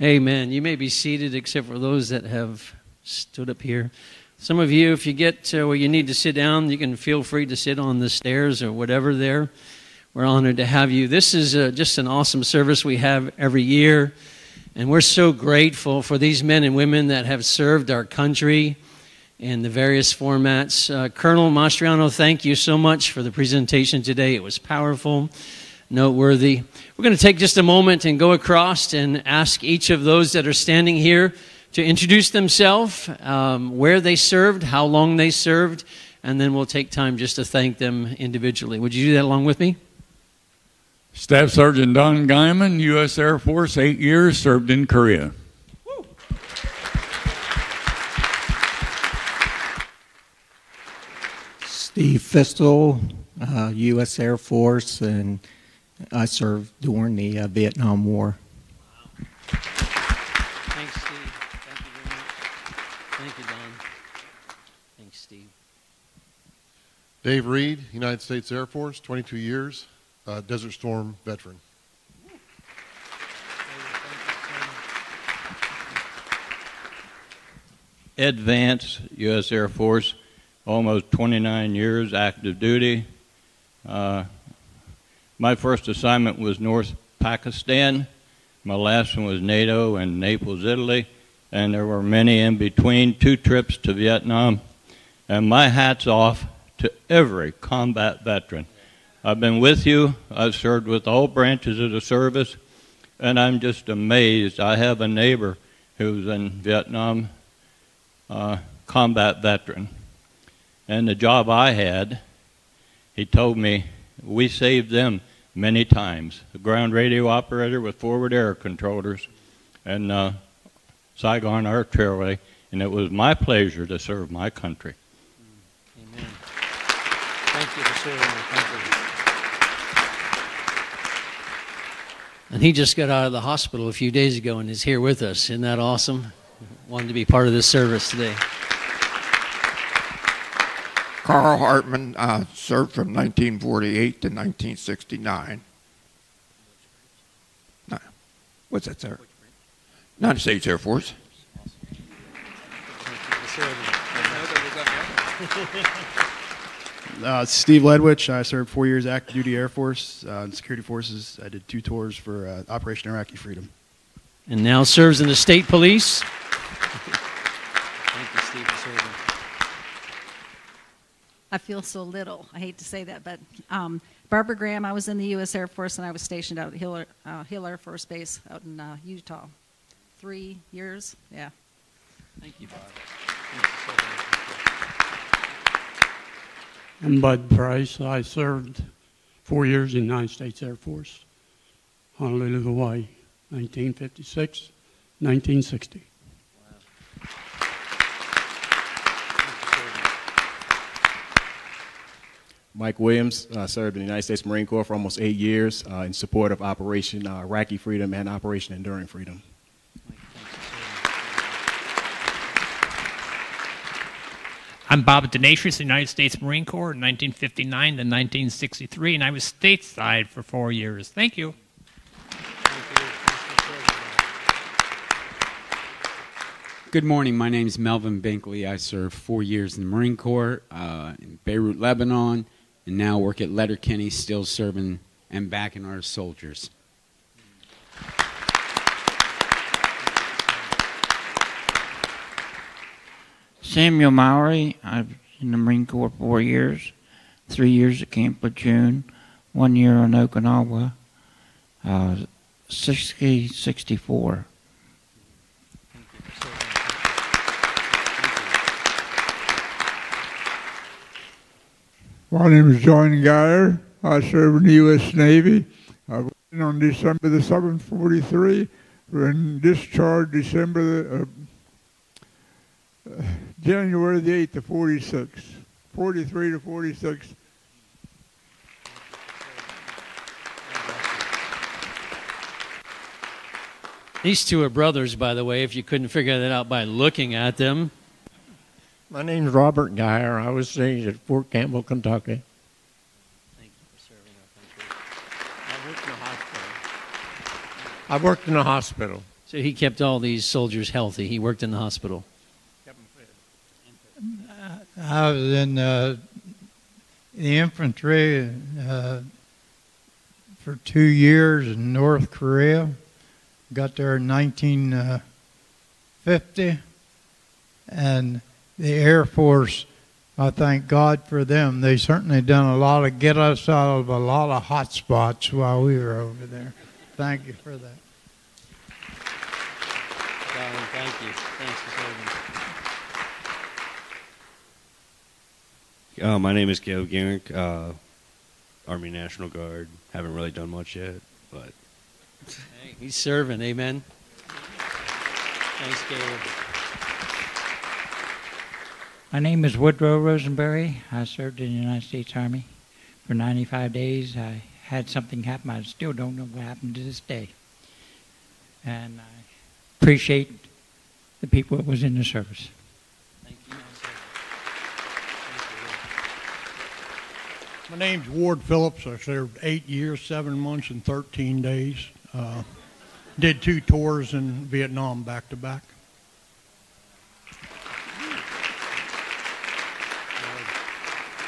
Amen. You may be seated except for those that have stood up here. Some of you, if you get where you need to sit down, you can feel free to sit on the stairs or whatever there. We're honored to have you. This is just an awesome service we have every year, and we're so grateful for these men and women that have served our country in the various formats. Colonel Mastriano, thank you so much for the presentation today. It was powerful, noteworthy. We're going to take just a moment and go across and ask each of those that are standing here to introduce themselves, where they served, how long they served, and then we'll take time just to thank them individually. Would you do that along with me? Staff Sergeant Don Guyman, U.S. Air Force, 8 years, served in Korea. Woo. Steve Fistel, U.S. Air Force, and I served during the Vietnam War. Wow. Thanks, Steve. Thank you very much. Thank you, Don. Thanks, Steve. Dave Reed, United States Air Force, 22 years, Desert Storm veteran. Ed Vance, U.S. Air Force, almost 29 years, active duty. My first assignment was North Pakistan. My last one was NATO and Naples, Italy. And there were many in between, 2 trips to Vietnam. And my hat's off to every combat veteran. I've been with you. I've served with all branches of the service. And I'm just amazed. I have a neighbor who's in Vietnam, combat veteran. And the job I had, he told me, we saved them many times. A ground radio operator with forward air controllers and Saigon Artillery, and it was my pleasure to serve my country. Amen. Thank you for serving our country. And he just got out of the hospital a few days ago and is here with us. Isn't that awesome? Wanted to be part of this service today. Carl Hartman served from 1948 to 1969. No. What's that, sir? United States Air Force. Steve Ledwich, I served 4 years active duty Air Force in security forces. I did 2 tours for Operation Iraqi Freedom. And now serves in the state police. Thank you, Steve, for serving. I feel so little. I hate to say that, but Barbara Graham, I was in the U.S. Air Force, and I was stationed out at Hill Air Force Base out in Utah. 3 years, yeah. Thank you, Bob. I'm Bud Price. I served 4 years in the United States Air Force, Honolulu, Hawaii, 1956, 1960. Mike Williams served in the United States Marine Corps for almost 8 years in support of Operation Iraqi Freedom and Operation Enduring Freedom. I'm Bob Denatrius, United States Marine Corps, 1959 to 1963, and I was stateside for 4 years. Thank you. Good morning. My name is Melvin Binkley. I served 4 years in the Marine Corps in Beirut, Lebanon, and now work at Letterkenny, still serving and backing our soldiers. Samuel Mowry. I've been in the Marine Corps 4 years, 3 years at Camp Platoon, 1 year on Okinawa, 64. My name is John Geyer. I serve in the U.S. Navy. I went in on December the 7th, 43, and discharged January the 8th of 46, 43 to 46. These two are brothers, by the way, if you couldn't figure that out by looking at them. My name's Robert Geyer. I was stationed at Fort Campbell, Kentucky. Thank you for serving our country. I worked in a hospital. So he kept all these soldiers healthy. He worked in the hospital. I was in the infantry for 2 years in North Korea. Got there in 1950. And the Air Force, I thank God for them. They certainly done a lot to get us out of a lot of hot spots while we were over there. Thank you for that. Darling, thank you. Thanks for serving. My name is Gail Gierink, Army National Guard. Haven't really done much yet, but Hey, he's serving, amen. Thanks, Gail. My name is Woodrow Rosenberry. I served in the United States Army for 95 days. I had something happen. I still don't know what happened to this day. And I appreciate the people that was in the service. Thank you. My name's Ward Phillips. I served 8 years, 7 months, and 13 days. Did 2 tours in Vietnam back to back.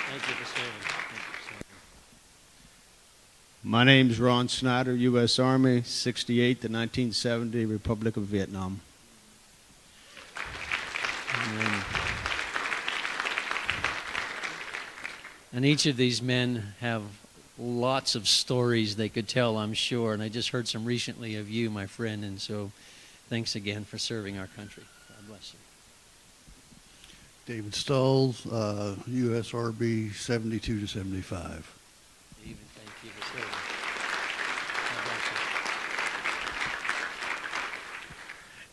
Thank you for serving. My name's Ron Snyder, U.S. Army, 68 to 1970, Republic of Vietnam. And each of these men have lots of stories they could tell, I'm sure. And I just heard some recently of you, my friend. And so thanks again for serving our country. God bless you. David Stulls, USRB 72 to 75. David, thank you for serving.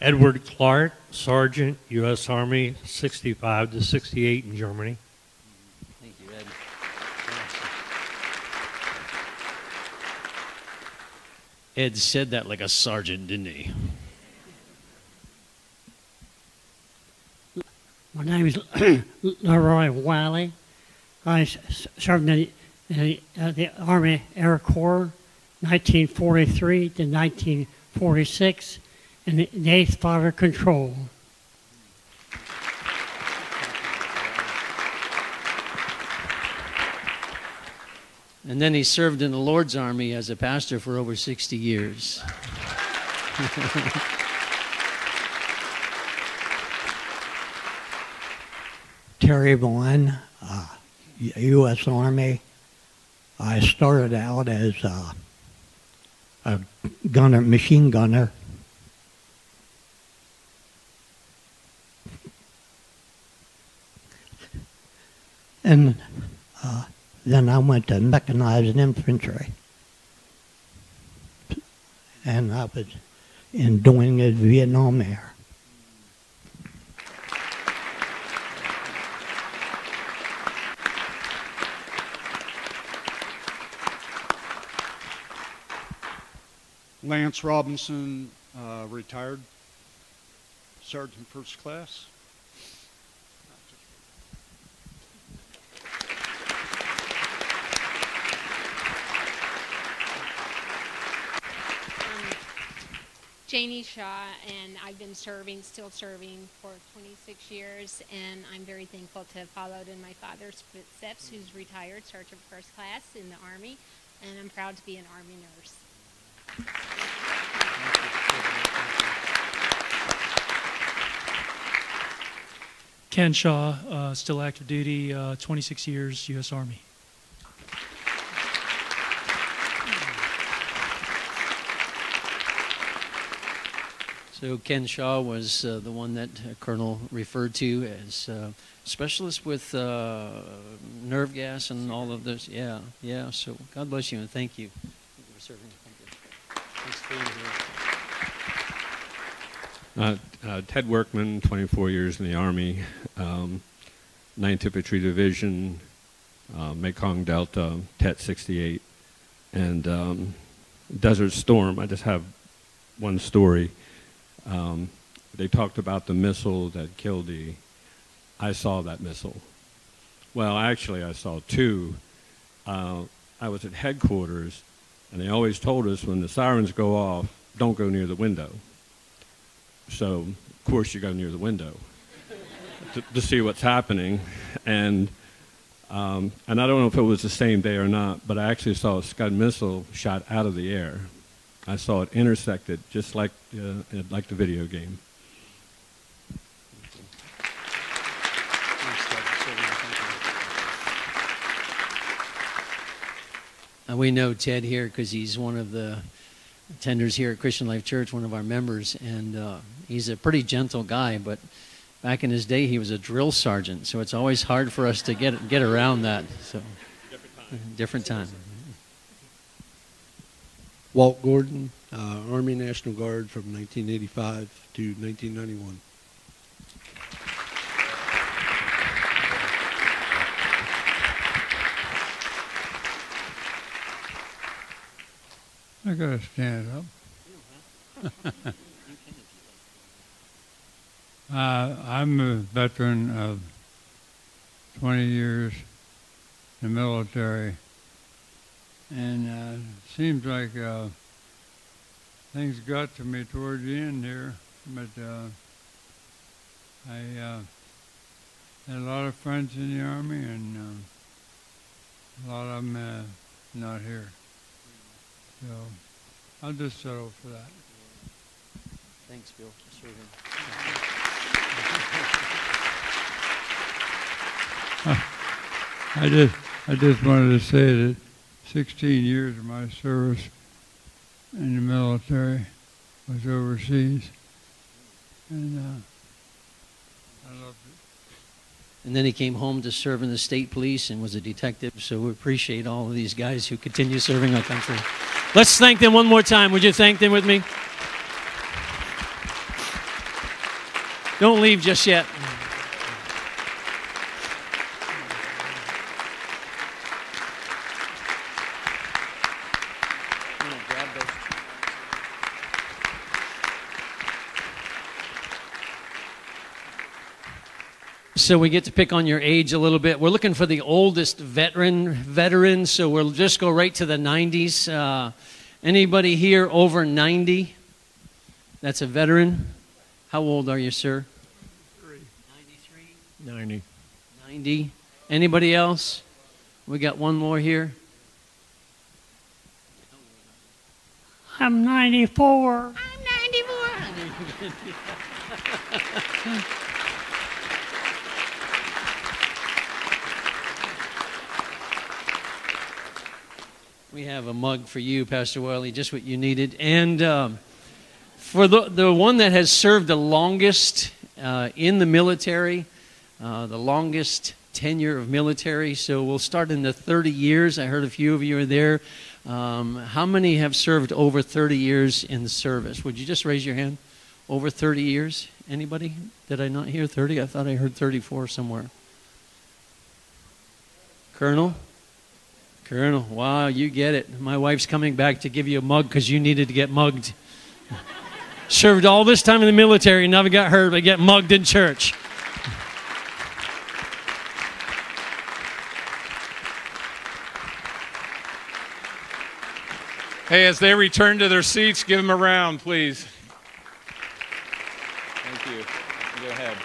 Edward Clark, Sergeant, U.S. Army, 65 to 68 in Germany. Thank you, Ed. Ed said that like a sergeant, didn't he? My name is Leroy Wiley. I served in the Army Air Corps, 1943 to 1946, in the 8th Fire Control. And then he served in the Lord's Army as a pastor for over 60 years. Terry Bowen, U.S. Army. I started out as a gunner, machine gunner. And then I went to mechanized infantry. And I was doing the Vietnam Air. Lance Robinson, retired, Sergeant First Class. Janie Shaw, and I've been still serving for 26 years, and I'm very thankful to have followed in my father's footsteps, who's retired, Sergeant First Class in the Army, and I'm proud to be an Army nurse. Ken Shaw, still active duty, 26 years, U.S. Army. So Ken Shaw was the one that Colonel referred to as specialist with nerve gas and all of this. Yeah, yeah. So God bless you and thank you. Thank you for serving. Thank you. Thanks for being here. Ted Workman, 24 years in the Army, 9th Infantry Division, Mekong Delta, Tet 68, and Desert Storm. I just have one story. They talked about the missile that killed the. I saw that missile. Well, actually, I saw two. I was at headquarters, and they always told us when the sirens go off, don't go near the window. So, of course, you go near the window to see what's happening. And I don't know if it was the same day or not, but I actually saw a Scud missile shot out of the air. I saw it intersected, just like the video game. We know Ted here because he's one of the attenders here at Christian Life Church, one of our members, and he's a pretty gentle guy, but back in his day he was a drill sergeant, so it's always hard for us to get around that. So different time. Walt Gordon, Army National Guard from 1985 to 1991. I gotta stand up. I'm a veteran of 20 years in the military, and it seems like things got to me toward the end here, but I had a lot of friends in the Army, and a lot of them not here. So I'll just settle for that. Thanks, Bill, for serving. I just wanted to say that 16 years of my service in the military was overseas, and I loved it. And then he came home to serve in the state police and was a detective, so we appreciate all of these guys who continue serving our country. Let's thank them one more time. Would you thank them with me? Don't leave just yet. So we get to pick on your age a little bit. We're looking for the oldest veteran, so we'll just go right to the 90s. Anybody here over 90? That's a veteran. How old are you, sir? 90. 90. Anybody else? We got one more here. I'm 94. I'm 94. We have a mug for you, Pastor Wiley, just what you needed. And for the one that has served the longest in the military, the longest tenure of military, so we'll start in the 30 years. I heard a few of you are there. How many have served over 30 years in the service? Would you just raise your hand? Over 30 years? Anybody? Did I not hear 30? I thought I heard 34 somewhere. Colonel? Colonel, wow, you get it. My wife's coming back to give you a mug because you needed to get mugged. Served all this time in the military, never got hurt, but get mugged in church. Hey, as they return to their seats, give them a round, please. Thank you. Go ahead.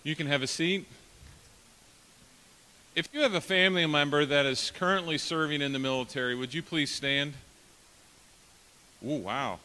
You can have a seat. If you have a family member that is currently serving in the military, would you please stand? Oh, wow.